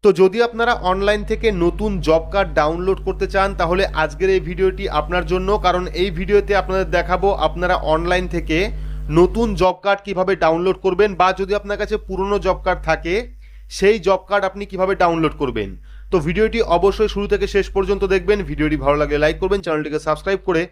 তো যদি আপনারা অনলাইন থেকে নতুন জব কার্ড ডাউনলোড করতে চান তাহলে আজকের এই ভিডিওটি আপনার জন্য, কারণ এই ভিডিওতে আপনাদের দেখাবো আপনারা অনলাইন থেকে নতুন জব কার্ড কিভাবে ডাউনলোড করবেন, বা যদি আপনার কাছে পুরনো জব কার্ড থাকে সেই জব কার্ড আপনি কিভাবে ডাউনলোড করবেন। তো ভিডিওটি অবশ্যই শুরু থেকে শেষ পর্যন্ত দেখবেন। ভিডিওটি ভালো লাগলে লাইক করবেন, চ্যানেলটিকে সাবস্ক্রাইব করে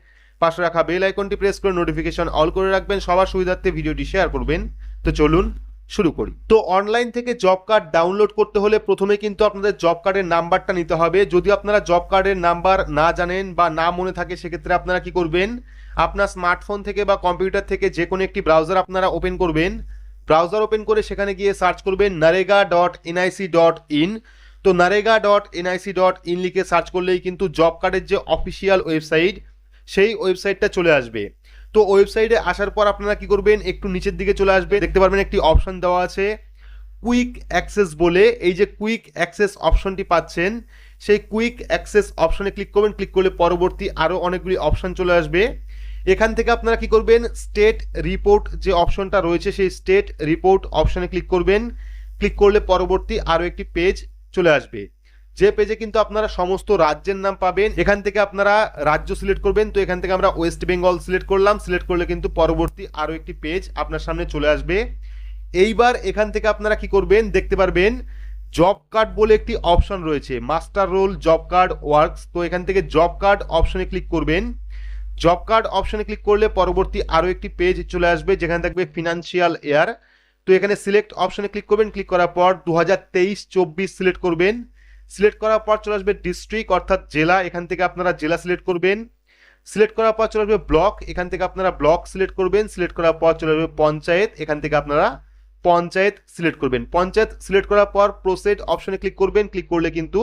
পাশে রাখা বেল আইকনটি প্রেস করে নোটিফিকেশন অল করে রাখবেন, সবার সুবিধার্থে ভিডিওটি শেয়ার করবেন। তো চলুন শুরু করি। তো অনলাইন থেকে জব কার্ড ডাউনলোড করতে হলে প্রথমে কিন্তু আপনাদের জব কার্ডের নাম্বারটা নিতে হবে। যদি আপনারা জব কার্ডের নাম্বার না জানেন বা না মনে থাকে সেক্ষেত্রে আপনারা কি করবেন, আপনার স্মার্টফোন থেকে বা কম্পিউটার থেকে যে কোনো একটি ব্রাউজার আপনারা ওপেন করবেন। ব্রাউজার ওপেন করে সেখানে গিয়ে সার্চ করবেন narega.nic.in। তো narega.nic.in লিখে সার্চ করলেই কিন্তু জব কার্ডের যে অফিসিয়াল ওয়েবসাইট সেই ওয়েবসাইটটা চলে আসবে। তো ওয়েবসাইটে আসার পর আপনারা কি করবেন, একটু নিচের দিকে চলে আসবে, দেখতে পারবেন একটি অপশন দেওয়া আছে কুইক অ্যাক্সেস বলে। এই যে কুইক অ্যাক্সেস অপশনটি পাচ্ছেন, সেই কুইক অ্যাক্সেস অপশনে ক্লিক করবেন। ক্লিক করলে পরবর্তী আরও অনেকগুলি অপশন চলে আসবে। এখান থেকে আপনারা কি করবেন, স্টেট রিপোর্ট যে অপশনটা রয়েছে সেই স্টেট রিপোর্ট অপশনে ক্লিক করবেন। ক্লিক করলে পরবর্তী আরও একটি পেজ চলে আসবে, যে পেজে কিন্তু আপনারা সমস্ত রাজ্যের নাম পাবেন। এখান থেকে আপনারা রাজ্য সিলেক্ট করবেন। তো এখান থেকে আমরা ওয়েস্ট বেঙ্গল সিলেক্ট করলাম। সিলেক্ট করলে কিন্তু পরবর্তী আরও একটি পেজ আপনার সামনে চলে আসবে। এইবার এখান থেকে আপনারা কি করবেন, দেখতে পারবেন জব কার্ড বলে একটি অপশন রয়েছে, master role job card works. তো এখান থেকে জব কার্ড অপশনে ক্লিক করবেন। জব কার্ড অপশনে ক্লিক করলে পরবর্তী আরও একটি পেজ চলে আসবে, যেখানে থাকবে ফিনান্সিয়াল ইয়ার। তো এখানে সিলেক্ট অপশনে ক্লিক করবেন। ক্লিক করার পর 2023-24 সিলেক্ট করবেন। সিলেক্ট করার পর চলে আসবে ডিস্ট্রিক্ট অর্থাৎ জেলা, এখান থেকে আপনারা জেলা সিলেক্ট করবেন। সিলেক্ট করার পর চলে আসবে ব্লক, এখান থেকে আপনারা ব্লক সিলেক্ট করবেন। সিলেক্ট করার পর চলে আসবে পঞ্চায়েত, এখান থেকে আপনারা পঞ্চায়েত সিলেক্ট করবেন। পঞ্চায়েত সিলেক্ট করার পর প্রসিড অপশনে ক্লিক করবেন। ক্লিক করলে কিন্তু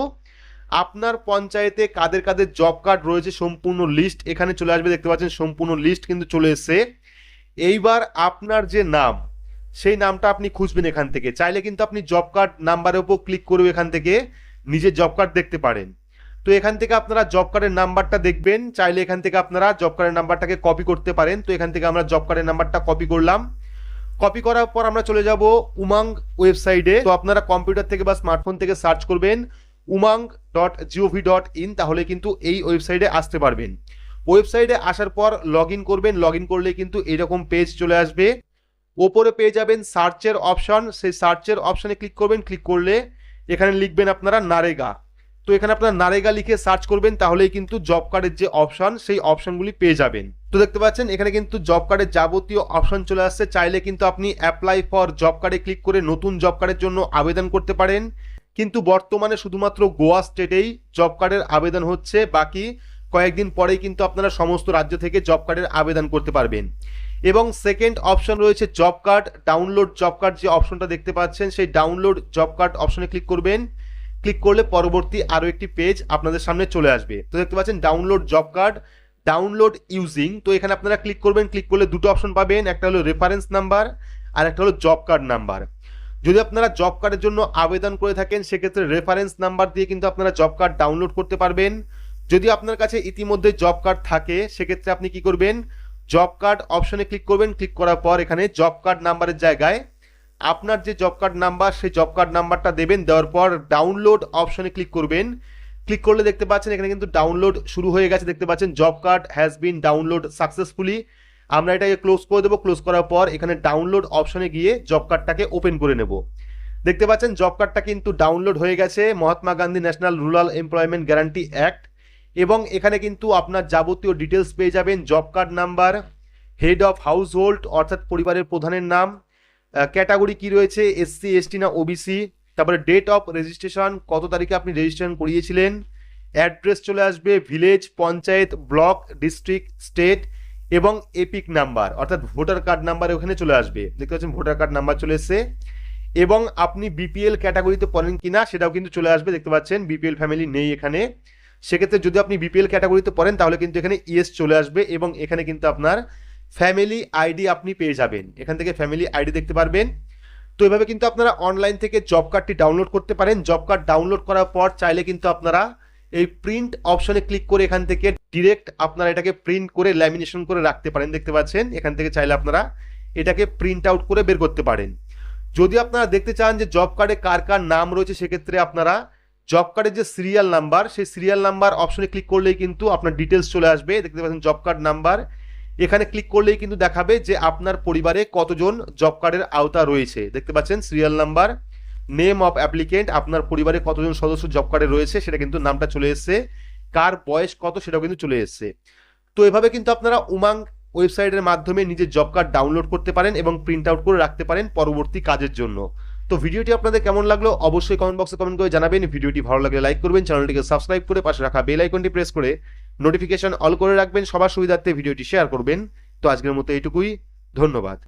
আপনার পঞ্চায়েতে কাদের কাদের জব কার্ড রয়েছে সম্পূর্ণ লিস্ট এখানে চলে আসবে। দেখতে পাচ্ছেন সম্পূর্ণ লিস্ট কিন্তু চলে এসেছে। এইবার আপনার যে নাম সেই নামটা আপনি খুঁজবেন এখান থেকে। চাইলে কিন্তু আপনি জব কার্ড নাম্বারের উপর ক্লিক করে এখান থেকে নিজের জব কার্ড দেখতে পারেন। তো এখান থেকে আপনারা জব কার্ডের নাম্বারটা দেখবেন। চাইলে এখান থেকে আপনারা জব কার্ডের নাম্বারটাকে কপি করতে পারেন। তো এখান থেকে আমরা জব কার্ডের নাম্বারটা কপি করলাম। কপি করার পর আমরা চলে যাব উমাং ওয়েবসাইটে। তো আপনারা কম্পিউটার থেকে বা স্মার্টফোন থেকে সার্চ করবেন umang.gov.in, তাহলে কিন্তু এই ওয়েবসাইটে আসতে পারবেন। ওয়েবসাইটে আসার পর লগ ইন করবেন। লগ ইন করলে কিন্তু এইরকম পেজ চলে আসবে। ওপরে পেয়ে যাবেন সার্চের অপশন, সেই সার্চের অপশনে ক্লিক করবেন। ক্লিক করলে এখানে লিখবেন আপনারা নারেগা। তো এখানে আপনারা নারেগা লিখে সার্চ করবেন, তাহলেই কিন্তু জব কার্ডের যে অপশন সেই অপশনগুলি পেয়ে যাবেন। তো দেখতে পাচ্ছেন এখানে কিন্তু জব কার্ডের যাবতীয় অপশন চলে আসছে। চাইলে কিন্তু আপনি অ্যাপ্লাই ফর জব কার্ডে ক্লিক করে নতুন জব কার্ডের জন্য আবেদন করতে পারেন। কিন্তু বর্তমানে শুধুমাত্র গোয়া স্টেটেই জব কার্ডের আবেদন হচ্ছে, বাকি কয়েকদিন পরেই কিন্তু আপনারা সমস্ত রাজ্য থেকে জব কার্ডের আবেদন করতে পারবেন। এবং সেকেন্ড অপশন রয়েছে job card download job card, যে অপশনটা দেখতে পাচ্ছেন সেই ডাউনলোড জব কার্ড অপশনে ক্লিক করবেন। ক্লিক করলে পরবর্তী আরও একটি পেজ আপনাদের সামনে চলে আসবে। তো দেখতে পাচ্ছেন download job card download using. তো এখানে আপনারা ক্লিক করবেন। ক্লিক করলে দুটো অপশন পাবেন, একটা হলো রেফারেন্স নাম্বার আর একটা হলো জব কার্ড নাম্বার। যদি আপনারা জব কার্ডের জন্য আবেদন করে থাকেন সেক্ষেত্রে রেফারেন্স নাম্বার দিয়ে কিন্তু আপনারা জব কার্ড ডাউনলোড করতে পারবেন। যদি আপনার কাছে ইতিমধ্যে জব কার্ড থাকে সেক্ষেত্রে আপনি কি করবেন, জব কার্ড অপশনে ক্লিক করবেন। ক্লিক করার পর এখানে জব কার্ড নাম্বারের জায়গায় আপনার যে জব কার্ড নাম্বার সেই জব কার্ড নাম্বারটা দেবেন। দেওয়ার পর ডাউনলোড অপশনে ক্লিক করবেন। ক্লিক করলে দেখতে পাচ্ছেন এখানে কিন্তু ডাউনলোড শুরু হয়ে গেছে। দেখতে পাচ্ছেন job card has been download successfully. আমরা এটাকে ক্লোজ করে দেবো। ক্লোজ করার পর এখানে ডাউনলোড অপশনে গিয়ে জব কার্ডটাকে ওপেন করে নেব। দেখতে পাচ্ছেন জব কার্ডটা কিন্তু ডাউনলোড হয়ে গেছে, Mahatma Gandhi national rural employment guarantee act. এবং এখানে কিন্তু আপনার যাবতীয় ডিটেলস পেয়ে যাবেন, job card number, head of house hold অর্থাৎ পরিবারের প্রধানের নাম, ক্যাটাগরি কি রয়েছে এসসি এসটি না ওবিসি, তারপরে ডেট অফ রেজিস্ট্রেশন কত তারিখে আপনি রেজিস্ট্রেশন করিয়েছিলেন, অ্যাড্রেস চলে আসবে, village, panchayat, block, district, state এবং এপিক নাম্বার অর্থাৎ ভোটার কার্ড নাম্বার ওখানে চলে আসবে। দেখতে পাচ্ছেন ভোটার কার্ড নাম্বার চলে এসেছে। এবং আপনি বিপিএল ক্যাটাগরিতে পড়েন কিনা সেটাও কিন্তু চলে আসবে। দেখতে পাচ্ছেন বিপিএল ফ্যামিলি নেই এখানে। সেক্ষেত্রে যদি আপনি বিপিএল ক্যাটাগরিতে পড়েন তাহলে কিন্তু এখানে ইয়েস চলে আসবে এবং এখানে কিন্তু আপনার ফ্যামিলি আইডি আপনি পেয়ে যাবেন। এখান থেকে ফ্যামিলি আইডি দেখতে পারবেন। তো এভাবে কিন্তু আপনারা অনলাইন থেকে জব কার্ডটি ডাউনলোড করতে পারেন। জব কার্ড ডাউনলোড করার পর চাইলে কিন্তু আপনারা এই প্রিন্ট অপশনে ক্লিক করে এখান থেকে ডিরেক্ট আপনারা এটাকে প্রিন্ট করে ল্যামিনেশন করে রাখতে পারেন। দেখতে পাচ্ছেন এখান থেকে চাইলে আপনারা এটাকে প্রিন্ট আউট করে বের করতে পারেন। যদি আপনারা দেখতে চান যে জব কার্ডে কার কার নাম রয়েছে, সেক্ষেত্রে আপনারা জব কার্ডের যে সিরিয়াল নাম্বার, সেই সিরিয়াল নাম্বার অপশনে ক্লিক করলেই কিন্তু আপনার ডিটেলস চলে আসবে। দেখতে পাচ্ছেন জব কার্ড নাম্বার, এখানে ক্লিক করলেই কিন্তু দেখাবে যে আপনার পরিবারে কতজন জব কার্ডের আওতা রয়েছে। দেখতে পাচ্ছেন serial number, name of applicant, আপনার পরিবারে কতজন সদস্য জব কার্ডে রয়েছে সেটা কিন্তু নামটা চলে এসছে, কার বয়স কত সেটাও কিন্তু চলে এসছে। তো এভাবে কিন্তু আপনারা উমাং ওয়েবসাইটের মাধ্যমে নিজের জব কার্ড ডাউনলোড করতে পারেন এবং প্রিন্ট আউট করে রাখতে পারেন পরবর্তী কাজের জন্য। তো ভিডিওটি আপনাদের কেমন লাগলো অবশ্যই কমেন্ট বক্সে কমেন্ট করে জানাবেন। ভিডিওটি ভালো লাগলে লাইক করবেন, চ্যানেলটিকে সাবস্ক্রাইব করে পাশে রাখা বেল আইকনটি প্রেস করে নোটিফিকেশন অল করে রাখবেন, সবার সুবিধার্থে ভিডিওটি শেয়ার করবেন। তো আজকের মতো এইটুকুই, ধন্যবাদ।